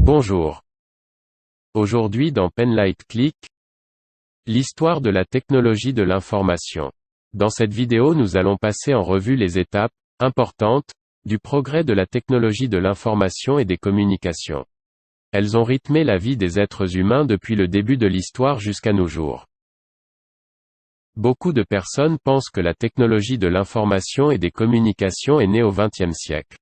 Bonjour. Aujourd'hui dans Penlight Click, l'histoire de la technologie de l'information. Dans cette vidéo nous allons passer en revue les étapes, importantes, du progrès de la technologie de l'information et des communications. Elles ont rythmé la vie des êtres humains depuis le début de l'histoire jusqu'à nos jours. Beaucoup de personnes pensent que la technologie de l'information et des communications est née au XXe siècle.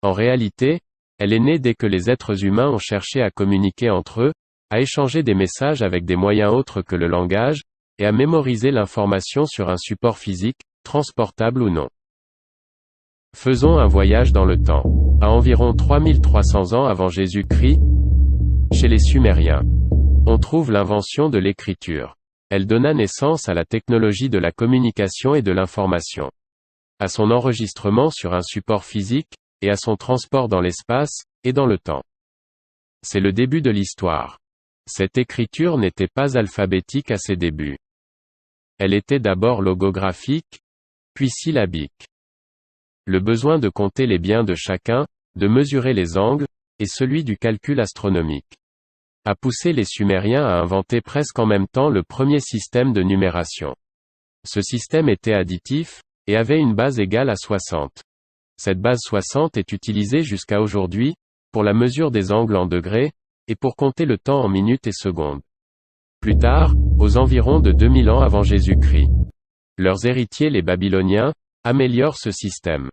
En réalité, elle est née dès que les êtres humains ont cherché à communiquer entre eux, à échanger des messages avec des moyens autres que le langage, et à mémoriser l'information sur un support physique, transportable ou non. Faisons un voyage dans le temps. À environ 3300 ans avant Jésus-Christ, chez les Sumériens, on trouve l'invention de l'écriture. Elle donna naissance à la technologie de la communication et de l'information. À son enregistrement sur un support physique, et à son transport dans l'espace, et dans le temps. C'est le début de l'histoire. Cette écriture n'était pas alphabétique à ses débuts. Elle était d'abord logographique, puis syllabique. Le besoin de compter les biens de chacun, de mesurer les angles, et celui du calcul astronomique, a poussé les Sumériens à inventer presque en même temps le premier système de numération. Ce système était additif, et avait une base égale à 60. Cette base 60 est utilisée jusqu'à aujourd'hui, pour la mesure des angles en degrés, et pour compter le temps en minutes et secondes. Plus tard, aux environs de 2000 ans avant Jésus-Christ, leurs héritiers les Babyloniens, améliorent ce système.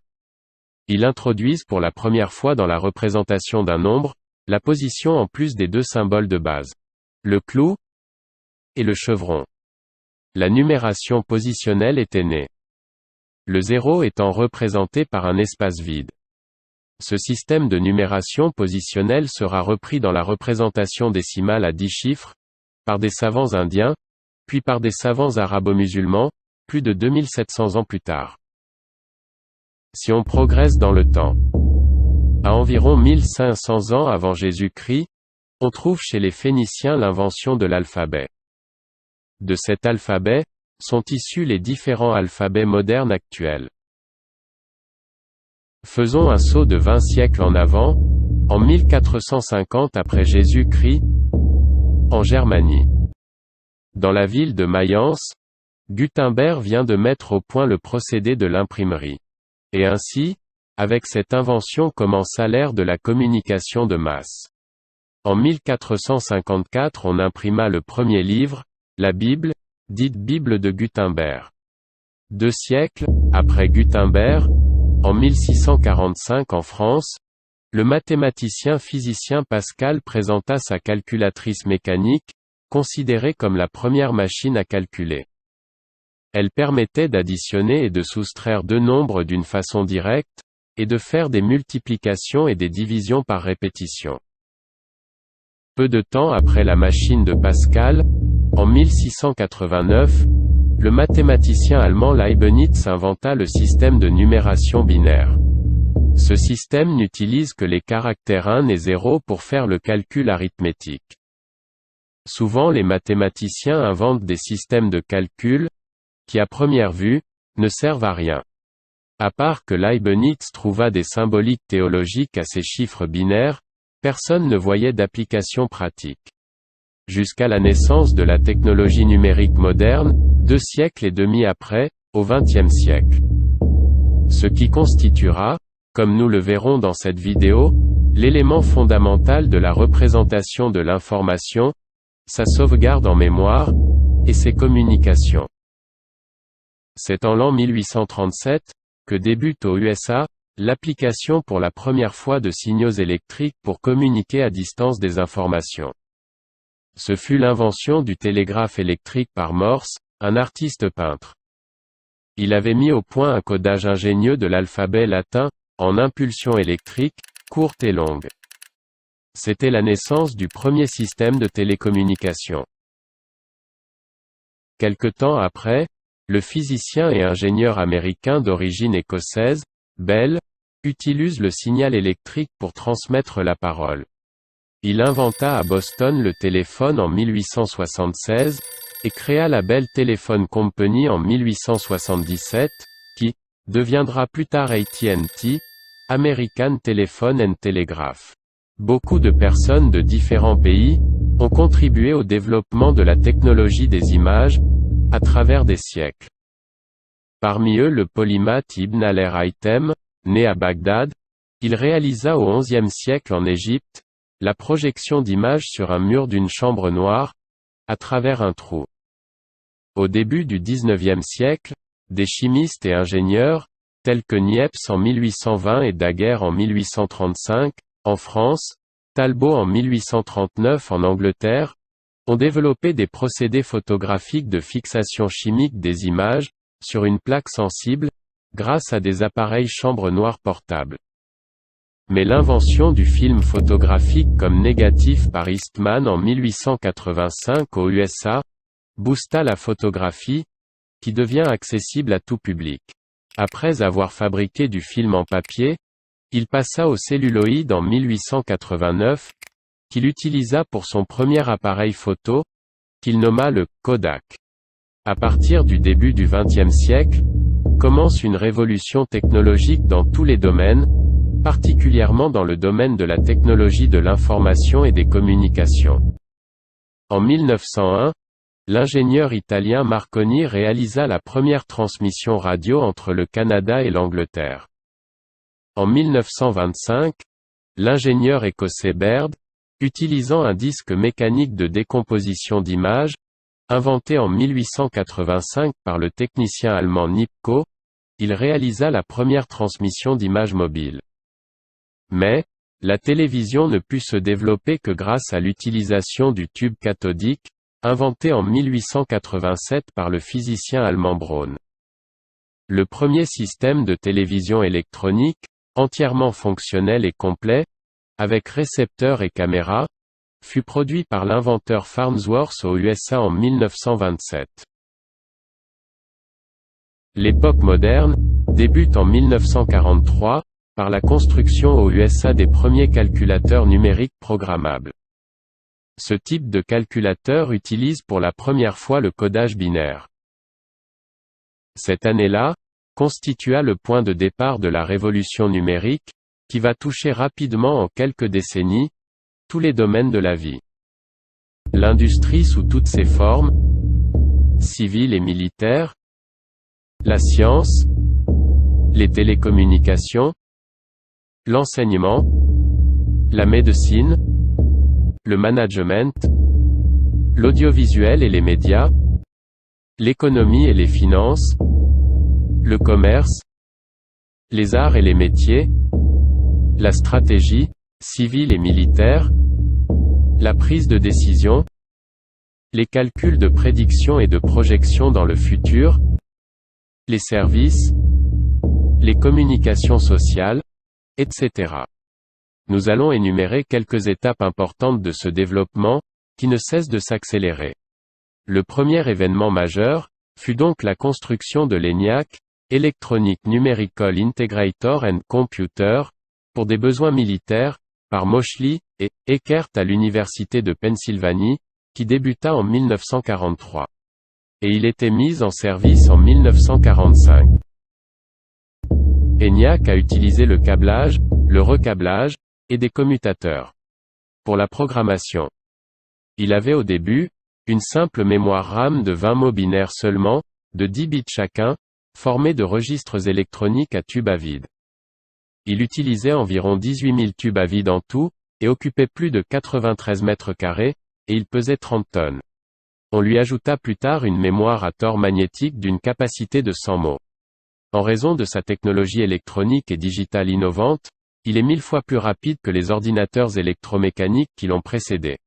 Ils introduisent pour la première fois dans la représentation d'un nombre, la position en plus des deux symboles de base. Le clou et le chevron. La numération positionnelle était née. Le 0 étant représenté par un espace vide. Ce système de numération positionnelle sera repris dans la représentation décimale à 10 chiffres, par des savants indiens, puis par des savants arabo-musulmans, plus de 2700 ans plus tard. Si on progresse dans le temps, à environ 1500 ans avant Jésus-Christ, on trouve chez les Phéniciens l'invention de l'alphabet. De cet alphabet, sont issus les différents alphabets modernes actuels. Faisons un saut de 20 siècles en avant, en 1450 après Jésus-Christ, en Germanie. Dans la ville de Mayence, Gutenberg vient de mettre au point le procédé de l'imprimerie. Et ainsi, avec cette invention commença l'ère de la communication de masse. En 1454 on imprima le premier livre, la Bible, dite Bible de Gutenberg. 2 siècles, après Gutenberg, en 1645 en France, le mathématicien physicien Pascal présenta sa calculatrice mécanique, considérée comme la première machine à calculer. Elle permettait d'additionner et de soustraire deux nombres d'une façon directe, et de faire des multiplications et des divisions par répétition. Peu de temps après la machine de Pascal, en 1689, le mathématicien allemand Leibniz inventa le système de numération binaire. Ce système n'utilise que les caractères 1 et 0 pour faire le calcul arithmétique. Souvent les mathématiciens inventent des systèmes de calcul, qui à première vue, ne servent à rien. À part que Leibniz trouva des symboliques théologiques à ces chiffres binaires, personne ne voyait d'application pratique. Jusqu'à la naissance de la technologie numérique moderne, 2 siècles et demi après, au XXe siècle. Ce qui constituera, comme nous le verrons dans cette vidéo, l'élément fondamental de la représentation de l'information, sa sauvegarde en mémoire, et ses communications. C'est en l'an 1837, que débute aux USA, l'application pour la première fois de signaux électriques pour communiquer à distance des informations. Ce fut l'invention du télégraphe électrique par Morse, un artiste peintre. Il avait mis au point un codage ingénieux de l'alphabet latin, en impulsions électriques, courtes et longues. C'était la naissance du premier système de télécommunication. Quelque temps après, le physicien et ingénieur américain d'origine écossaise, Bell, utilise le signal électrique pour transmettre la parole. Il inventa à Boston le téléphone en 1876, et créa la Bell Telephone Company en 1877, qui deviendra plus tard AT&T, American Telephone and Telegraph. Beaucoup de personnes de différents pays ont contribué au développement de la technologie des images, à travers des siècles. Parmi eux le polymathe Ibn al-Haytham, né à Bagdad, il réalisa au XIe siècle en Égypte, la projection d'images sur un mur d'une chambre noire, à travers un trou. Au début du XIXe siècle, des chimistes et ingénieurs, tels que Niepce en 1820 et Daguerre en 1835, en France, Talbot en 1839 en Angleterre, ont développé des procédés photographiques de fixation chimique des images, sur une plaque sensible, grâce à des appareils chambre noire portables. Mais l'invention du film photographique comme négatif par Eastman en 1885 aux USA, boosta la photographie, qui devient accessible à tout public. Après avoir fabriqué du film en papier, il passa au celluloïd en 1889, qu'il utilisa pour son premier appareil photo, qu'il nomma le Kodak. À partir du début du XXe siècle, commence une révolution technologique dans tous les domaines, particulièrement dans le domaine de la technologie de l'information et des communications. En 1901, l'ingénieur italien Marconi réalisa la première transmission radio entre le Canada et l'Angleterre. En 1925, l'ingénieur écossais Baird, utilisant un disque mécanique de décomposition d'images, inventé en 1885 par le technicien allemand Nipkow, il réalisa la première transmission d'images mobiles. Mais, la télévision ne put se développer que grâce à l'utilisation du tube cathodique, inventé en 1887 par le physicien allemand Braun. Le premier système de télévision électronique, entièrement fonctionnel et complet, avec récepteur et caméra, fut produit par l'inventeur Farnsworth aux USA en 1927. L'époque moderne débute en 1943, par la construction aux USA des premiers calculateurs numériques programmables. Ce type de calculateur utilise pour la première fois le codage binaire. Cette année-là, constitua le point de départ de la révolution numérique, qui va toucher rapidement en quelques décennies, tous les domaines de la vie. L'industrie sous toutes ses formes, civile et militaire, la science, les télécommunications, l'enseignement, la médecine, le management, l'audiovisuel et les médias, l'économie et les finances, le commerce, les arts et les métiers, la stratégie, civile et militaire, la prise de décision, les calculs de prédiction et de projection dans le futur, les services, les communications sociales, etc. Nous allons énumérer quelques étapes importantes de ce développement, qui ne cesse de s'accélérer. Le premier événement majeur, fut donc la construction de l'ENIAC, Electronic Numerical Integrator and Computer, pour des besoins militaires, par Moseley et Eckert à l'université de Pennsylvanie, qui débuta en 1943. Et il était mis en service en 1945. ENIAC a utilisé le câblage, le recablage, et des commutateurs. Pour la programmation. Il avait au début, une simple mémoire RAM de 20 mots binaires seulement, de 10 bits chacun, formée de registres électroniques à tubes à vide. Il utilisait environ 18 000 tubes à vide en tout, et occupait plus de 93 mètres carrés, et il pesait 30 tonnes. On lui ajouta plus tard une mémoire à tore magnétique d'une capacité de 100 mots. En raison de sa technologie électronique et digitale innovante, il est 1000 fois plus rapide que les ordinateurs électromécaniques qui l'ont précédé.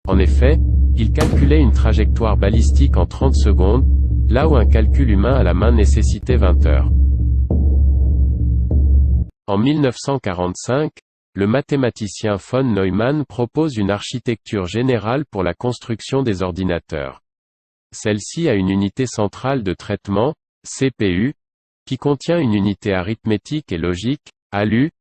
En effet, il calculait une trajectoire balistique en 30 secondes, là où un calcul humain à la main nécessitait 20 heures. En 1945, le mathématicien von Neumann propose une architecture générale pour la construction des ordinateurs. Celle-ci a une unité centrale de traitement, CPU, qui contient une unité arithmétique et logique, ALU,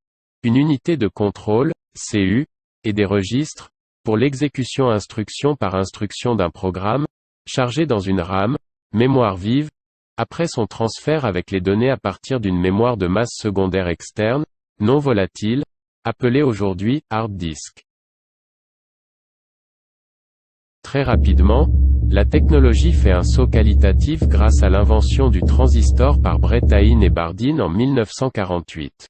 une unité de contrôle, CU, et des registres, pour l'exécution instruction par instruction d'un programme, chargé dans une RAM, mémoire vive, après son transfert avec les données à partir d'une mémoire de masse secondaire externe, non volatile, appelé aujourd'hui hard disk. Très rapidement, la technologie fait un saut qualitatif grâce à l'invention du transistor par Brétain et Bardeen en 1948.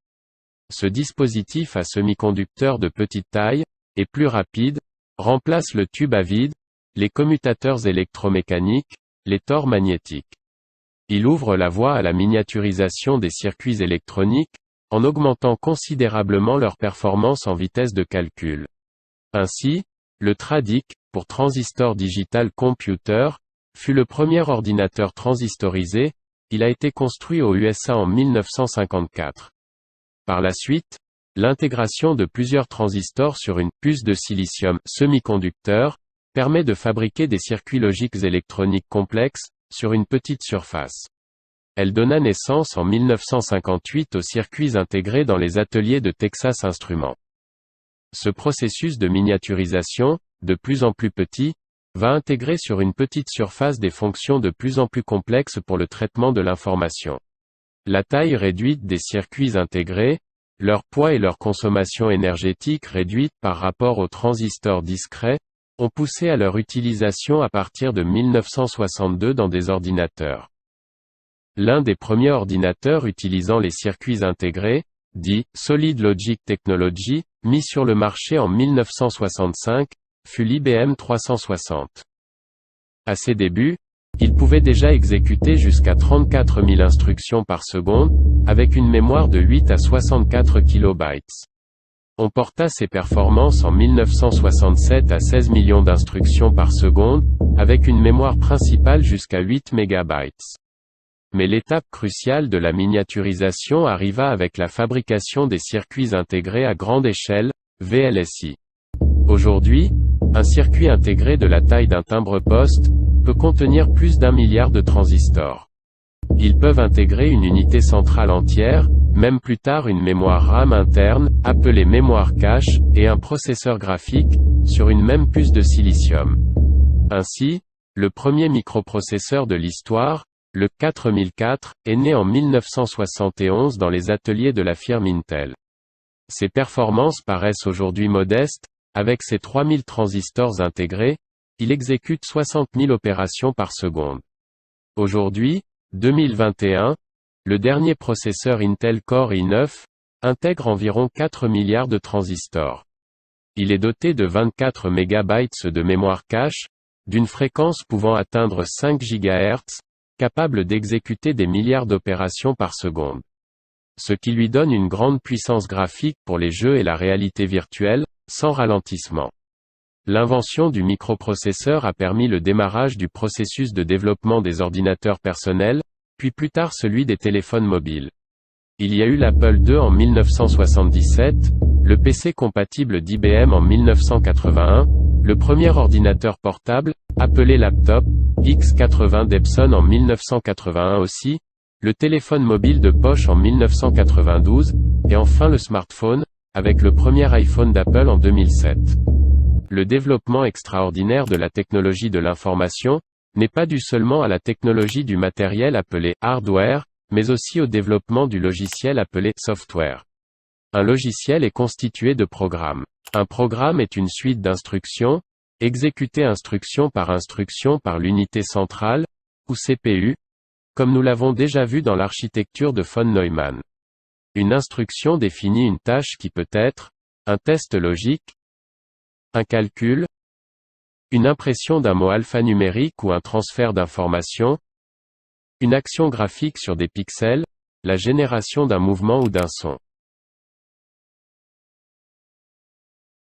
Ce dispositif à semi-conducteur de petite taille, et plus rapide, remplace le tube à vide, les commutateurs électromécaniques, les tors magnétiques. Il ouvre la voie à la miniaturisation des circuits électroniques, en augmentant considérablement leur performance en vitesse de calcul. Ainsi, le TRADIC, pour Transistor Digital Computer, fut le premier ordinateur transistorisé, il a été construit aux USA en 1954. Par la suite, l'intégration de plusieurs transistors sur une puce de silicium semi-conducteur permet de fabriquer des circuits logiques électroniques complexes, sur une petite surface. Elle donna naissance en 1958 aux circuits intégrés dans les ateliers de Texas Instruments. Ce processus de miniaturisation, de plus en plus petit, va intégrer sur une petite surface des fonctions de plus en plus complexes pour le traitement de l'information. La taille réduite des circuits intégrés, leur poids et leur consommation énergétique réduite par rapport aux transistors discrets, ont poussé à leur utilisation à partir de 1962 dans des ordinateurs. L'un des premiers ordinateurs utilisant les circuits intégrés, dit « Solid Logic Technology », mis sur le marché en 1965, fut l'IBM 360. À ses débuts, il pouvait déjà exécuter jusqu'à 34 000 instructions par seconde, avec une mémoire de 8 à 64 kilobytes. On porta ses performances en 1967 à 16 millions d'instructions par seconde, avec une mémoire principale jusqu'à 8 mégabytes. Mais l'étape cruciale de la miniaturisation arriva avec la fabrication des circuits intégrés à grande échelle, VLSI. Aujourd'hui, un circuit intégré de la taille d'un timbre-poste peut contenir plus d'1 milliard de transistors. Ils peuvent intégrer une unité centrale entière, même plus tard une mémoire RAM interne, appelée mémoire cache, et un processeur graphique, sur une même puce de silicium. Ainsi, le premier microprocesseur de l'histoire, le 4004, est né en 1971 dans les ateliers de la firme Intel. Ses performances paraissent aujourd'hui modestes, avec ses 3000 transistors intégrés, il exécute 60 000 opérations par seconde. Aujourd'hui, 2021, le dernier processeur Intel Core i9 intègre environ 4 milliards de transistors. Il est doté de 24 MB de mémoire cache, d'une fréquence pouvant atteindre 5 GHz, capable d'exécuter des milliards d'opérations par seconde. Ce qui lui donne une grande puissance graphique pour les jeux et la réalité virtuelle, sans ralentissement. L'invention du microprocesseur a permis le démarrage du processus de développement des ordinateurs personnels, puis plus tard celui des téléphones mobiles. Il y a eu l'Apple II en 1977, le PC compatible d'IBM en 1981, le premier ordinateur portable, appelé laptop, X80 d'Epson en 1981 aussi, le téléphone mobile de poche en 1992, et enfin le smartphone, avec le premier iPhone d'Apple en 2007. Le développement extraordinaire de la technologie de l'information n'est pas dû seulement à la technologie du matériel appelé hardware, mais aussi au développement du logiciel appelé software. Un logiciel est constitué de programmes. Un programme est une suite d'instructions, exécutées instruction par l'unité centrale, ou CPU, comme nous l'avons déjà vu dans l'architecture de von Neumann. Une instruction définit une tâche qui peut être un test logique, un calcul, une impression d'un mot alphanumérique ou un transfert d'informations, une action graphique sur des pixels, la génération d'un mouvement ou d'un son.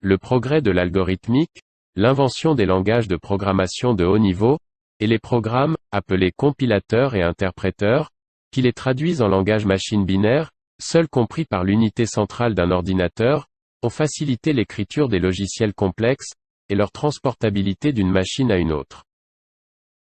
Le progrès de l'algorithmique, l'invention des langages de programmation de haut niveau, et les programmes, appelés compilateurs et interpréteurs, qui les traduisent en langage machine binaire, seuls compris par l'unité centrale d'un ordinateur, ont facilité l'écriture des logiciels complexes, et leur transportabilité d'une machine à une autre.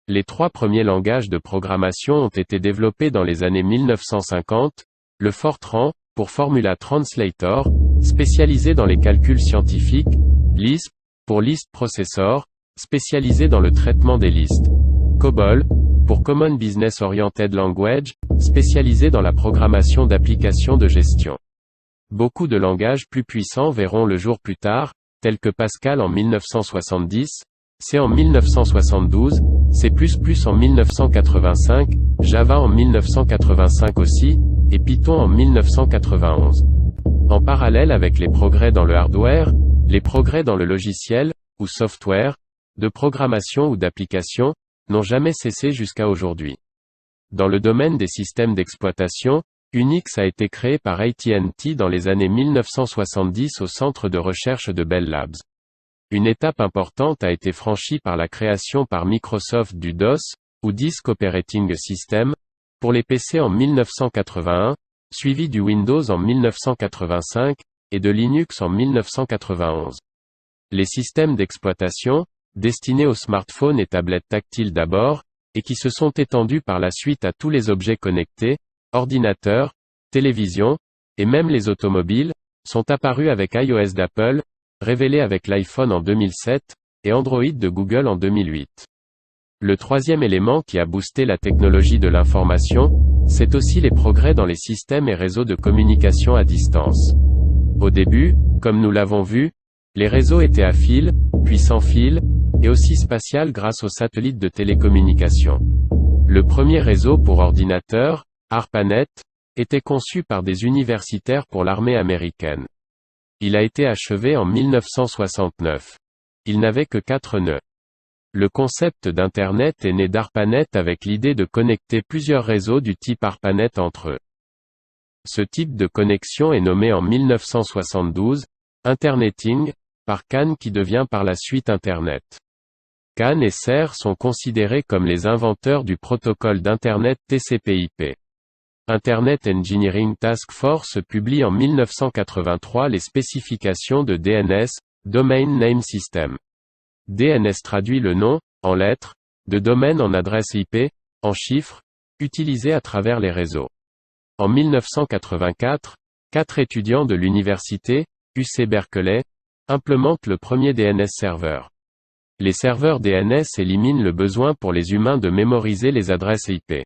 Les 3 premiers langages de programmation ont été développés dans les années 1950, le Fortran, pour Formula Translator, spécialisé dans les calculs scientifiques, Lisp, pour List Processor, spécialisé dans le traitement des listes, COBOL, pour Common Business Oriented Language, spécialisé dans la programmation d'applications de gestion. beaucoup de langages plus puissants verront le jour plus tard, tels que Pascal en 1970, C en 1972, C++ en 1985, Java en 1985 aussi, et Python en 1991. En parallèle avec les progrès dans le hardware, les progrès dans le logiciel, ou software, de programmation ou d'application, n'ont jamais cessé jusqu'à aujourd'hui. Dans le domaine des systèmes d'exploitation, Unix a été créé par AT&T dans les années 1970 au centre de recherche de Bell Labs. Une étape importante a été franchie par la création par Microsoft du DOS, ou Disk Operating System, pour les PC en 1981, suivi du Windows en 1985, et de Linux en 1991. Les systèmes d'exploitation, destinés aux smartphones et tablettes tactiles d'abord, et qui se sont étendus par la suite à tous les objets connectés, ordinateurs, télévisions, et même les automobiles, sont apparus avec iOS d'Apple, révélé avec l'iPhone en 2007, et Android de Google en 2008. Le troisième élément qui a boosté la technologie de l'information, c'est aussi les progrès dans les systèmes et réseaux de communication à distance. Au début, comme nous l'avons vu, les réseaux étaient à fil, puis sans fil, et aussi spatial grâce aux satellites de télécommunication. Le premier réseau pour ordinateurs, ARPANET, était conçu par des universitaires pour l'armée américaine. Il a été achevé en 1969. Il n'avait que 4 nœuds. Le concept d'Internet est né d'ARPANET avec l'idée de connecter plusieurs réseaux du type ARPANET entre eux. Ce type de connexion est nommé en 1972, Interneting, par CAN qui devient par la suite Internet. CAN et SER sont considérés comme les inventeurs du protocole d'Internet TCP/IP. Internet Engineering Task Force publie en 1983 les spécifications de DNS, Domain Name System. DNS traduit le nom, en lettres, de domaine en adresse IP, en chiffres, utilisé à travers les réseaux. En 1984, 4 étudiants de l'université, UC Berkeley, implémentent le premier DNS serveur. Les serveurs DNS éliminent le besoin pour les humains de mémoriser les adresses IP.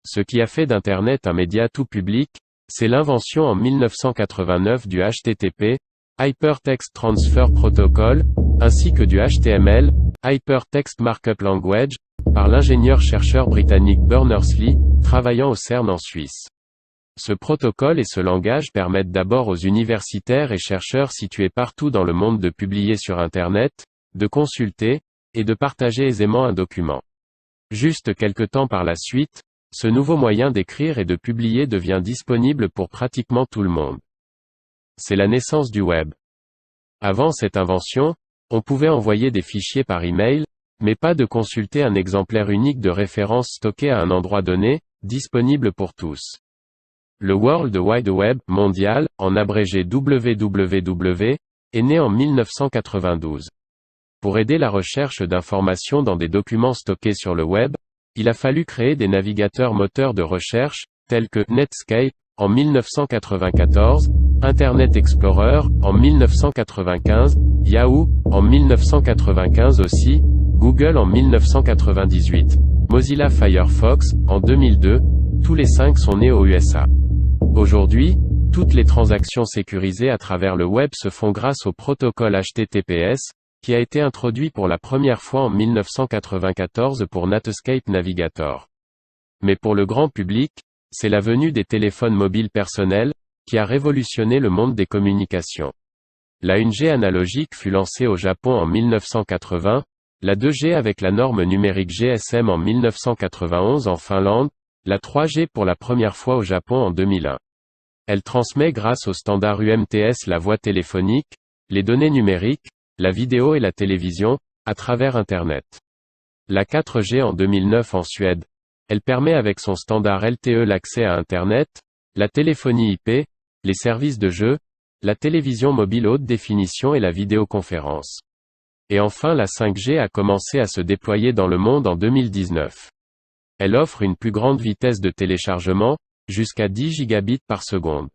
Ce qui a fait d'Internet un média tout public, c'est l'invention en 1989 du HTTP, Hypertext Transfer Protocol, ainsi que du HTML, Hypertext Markup Language, par l'ingénieur-chercheur britannique Berners-Lee, travaillant au CERN en Suisse. Ce protocole et ce langage permettent d'abord aux universitaires et chercheurs situés partout dans le monde de publier sur Internet, de consulter, et de partager aisément un document. Juste quelque temps par la suite, ce nouveau moyen d'écrire et de publier devient disponible pour pratiquement tout le monde. C'est la naissance du web. Avant cette invention, on pouvait envoyer des fichiers par email, mais pas de consulter un exemplaire unique de référence stocké à un endroit donné, disponible pour tous. Le World Wide Web mondial, en abrégé WWW, est né en 1992. Pour aider la recherche d'informations dans des documents stockés sur le web, il a fallu créer des navigateurs moteurs de recherche, tels que Netscape, en 1994, Internet Explorer, en 1995, Yahoo, en 1995 aussi, Google en 1998, Mozilla Firefox, en 2002, tous les 5 sont nés aux USA. Aujourd'hui, toutes les transactions sécurisées à travers le web se font grâce au protocole HTTPS, qui a été introduit pour la première fois en 1994 pour Netscape Navigator. Mais pour le grand public, c'est la venue des téléphones mobiles personnels, qui a révolutionné le monde des communications. La 1G analogique fut lancée au Japon en 1980, la 2G avec la norme numérique GSM en 1991 en Finlande, la 3G pour la première fois au Japon en 2001. Elle transmet grâce au standard UMTS la voix téléphonique, les données numériques, la vidéo et la télévision, à travers Internet. La 4G en 2009 en Suède. Elle permet avec son standard LTE l'accès à Internet, la téléphonie IP, les services de jeux, la télévision mobile haute définition et la vidéoconférence. Et enfin la 5G a commencé à se déployer dans le monde en 2019. Elle offre une plus grande vitesse de téléchargement, jusqu'à 10 gigabits par seconde.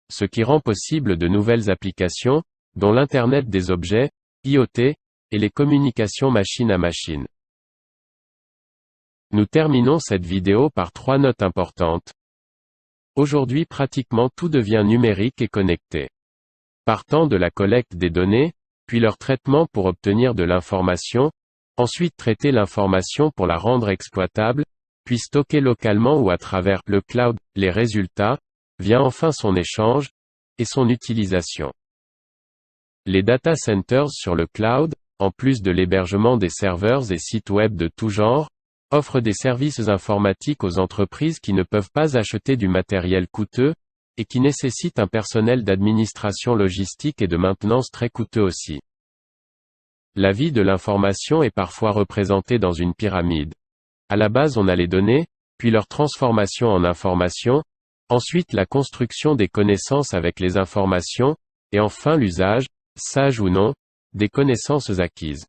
Ce qui rend possible de nouvelles applications, dont l'Internet des objets, IoT, et les communications machine à machine. Nous terminons cette vidéo par 3 notes importantes. Aujourd'hui pratiquement tout devient numérique et connecté. Partant de la collecte des données, puis leur traitement pour obtenir de l'information, ensuite traiter l'information pour la rendre exploitable, puis stocker localement ou à travers le cloud les résultats, vient enfin son échange, et son utilisation. Les data centers sur le cloud, en plus de l'hébergement des serveurs et sites web de tout genre, offrent des services informatiques aux entreprises qui ne peuvent pas acheter du matériel coûteux, et qui nécessitent un personnel d'administration logistique et de maintenance très coûteux aussi. La vie de l'information est parfois représentée dans une pyramide. À la base on a les données, puis leur transformation en information, ensuite la construction des connaissances avec les informations, et enfin l'usage, sage ou non, des connaissances acquises.